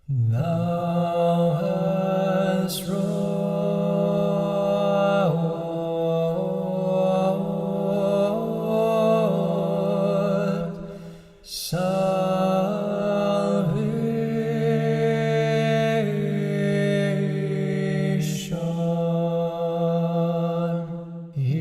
Thou hast wrought salvation in the midst of the earth.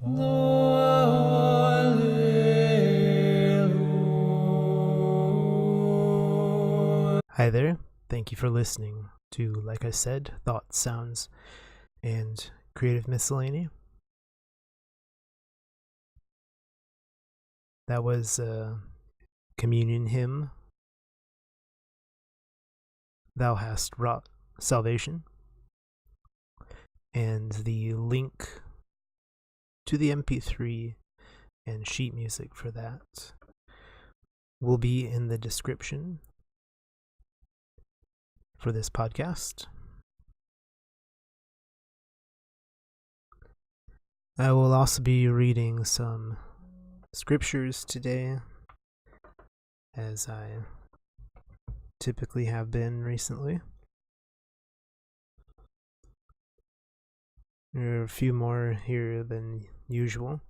Alleluia. Hi there. Thank you for listening to, like I said, thoughts, sounds, and creative miscellany. That was a communion hymn, Thou Hast Wrought Salvation. And the link to the MP3 and sheet music for that will be in the description for this podcast. I will also be reading some scriptures today, as I typically have been recently. There are a few more here than usual,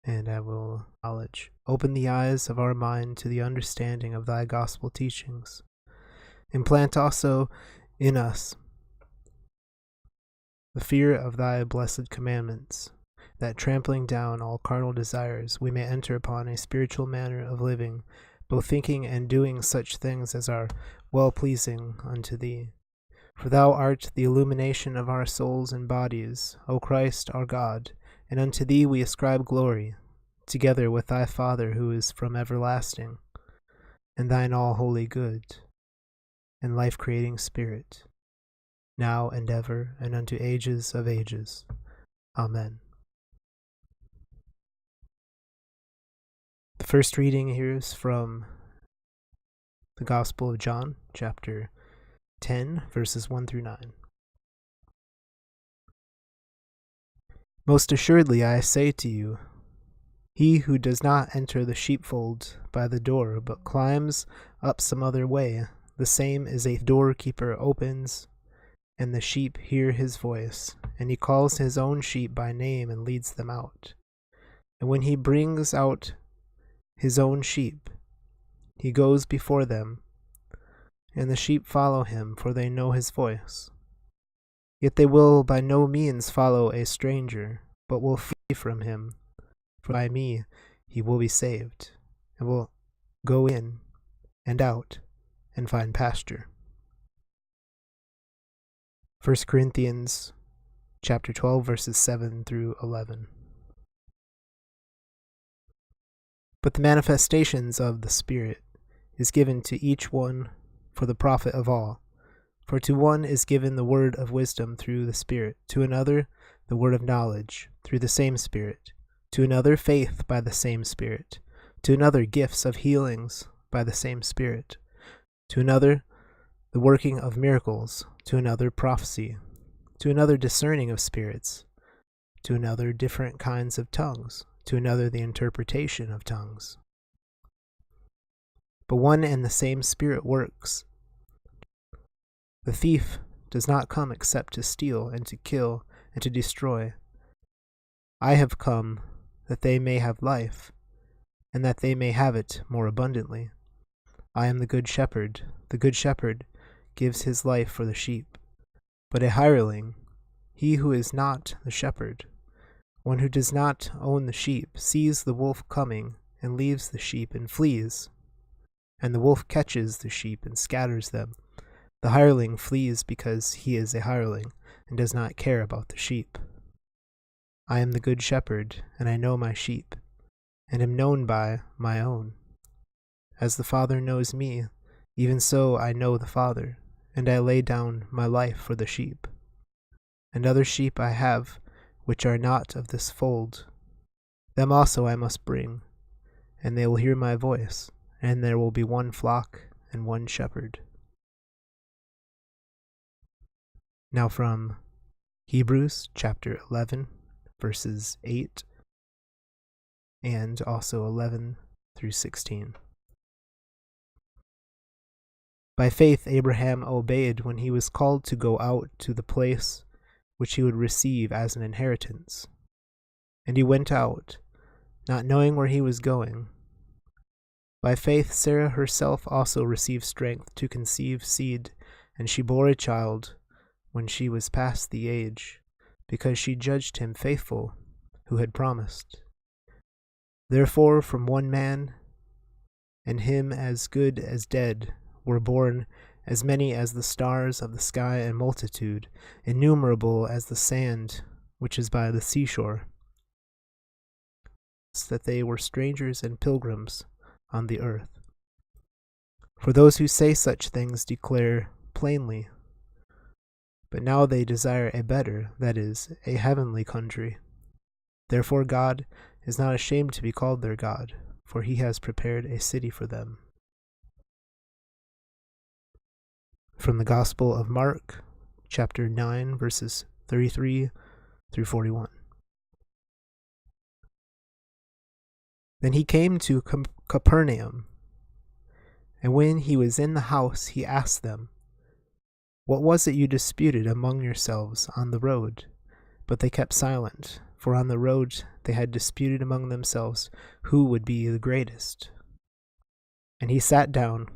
and I will acknowledge. Open the eyes of our mind to the understanding of thy gospel teachings. Implant also in us the fear of thy blessed commandments, that trampling down all carnal desires, we may enter upon a spiritual manner of living, both thinking and doing such things as are well-pleasing unto thee. For thou art the illumination of our souls and bodies, O Christ our God, and unto thee we ascribe glory, together with thy Father who is from everlasting, and thine all holy good, and life-creating Spirit, now and ever, and unto ages of ages. Amen. The first reading here is from the Gospel of John, chapter 10, verses 1 through 9. Most assuredly I say to you, he who does not enter the sheepfold by the door, but climbs up some other way, the same as a doorkeeper opens, and the sheep hear his voice, and he calls his own sheep by name and leads them out. And when he brings out his own sheep, he goes before them, and the sheep follow him, for they know his voice. Yet they will by no means follow a stranger, but will flee from him, for by me he will be saved, and will go in and out and find pasture. 1 Corinthians chapter 12, verses 7 through 11. But the manifestations of the Spirit is given to each one for the profit of all. For to one is given the word of wisdom through the Spirit, to another the word of knowledge through the same Spirit, to another faith by the same Spirit, to another gifts of healings by the same Spirit, to another the working of miracles, to another prophecy, to another discerning of spirits, to another different kinds of tongues, to another the interpretation of tongues. But one and the same Spirit works. The thief does not come except to steal and to kill and to destroy. I have come that they may have life, and that they may have it more abundantly. I am the good shepherd. The good shepherd gives his life for the sheep. But a hireling, he who is not the shepherd, one who does not own the sheep, sees the wolf coming and leaves the sheep and flees, and the wolf catches the sheep and scatters them. The hireling flees because he is a hireling, and does not care about the sheep. I am the good shepherd, and I know my sheep, and am known by my own. As the Father knows me, even so I know the Father, and I lay down my life for the sheep. And other sheep I have, which are not of this fold. Them also I must bring, and they will hear my voice, and there will be one flock and one shepherd. Now from Hebrews chapter 11, verses 8 and also 11 through 16. By faith Abraham obeyed when he was called to go out to the place which he would receive as an inheritance. And he went out, not knowing where he was going. By faith Sarah herself also received strength to conceive seed, and she bore a child when she was past the age, because she judged him faithful who had promised. Therefore from one man, and him as good as dead, were born as many as the stars of the sky in multitude, innumerable as the sand which is by the seashore, that they were strangers and pilgrims on the earth. For those who say such things declare plainly, but now they desire a better, that is, a heavenly country. Therefore God is not ashamed to be called their God, for he has prepared a city for them. From the Gospel of Mark, chapter 9, verses 33 through 41. Then he came to Capernaum, and when he was in the house, he asked them, "What was it you disputed among yourselves on the road?" But they kept silent, for on the road they had disputed among themselves who would be the greatest. And he sat down,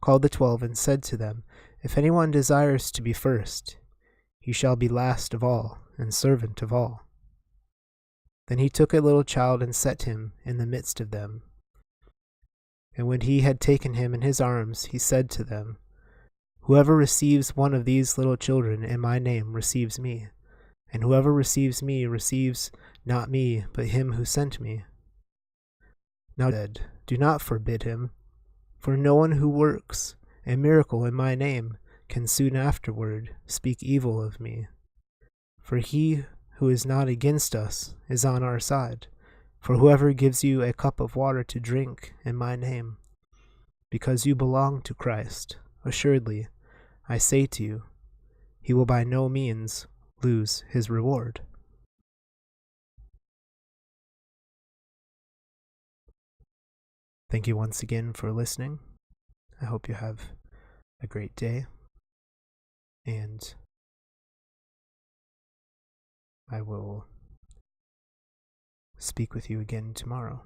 called the 12, and said to them, "If anyone desires to be first, he shall be last of all, and servant of all." Then he took a little child and set him in the midst of them. And when he had taken him in his arms, he said to them, "Whoever receives one of these little children in my name receives me, and whoever receives me receives not me, but him who sent me." Now said, "Do not forbid him, for no one who works a miracle in my name can soon afterward speak evil of me. For he who is not against us is on our side. For whoever gives you a cup of water to drink in my name, because you belong to Christ, assuredly, I say to you, he will by no means lose his reward." Thank you once again for listening. I hope you have a great day, and I will speak with you again tomorrow.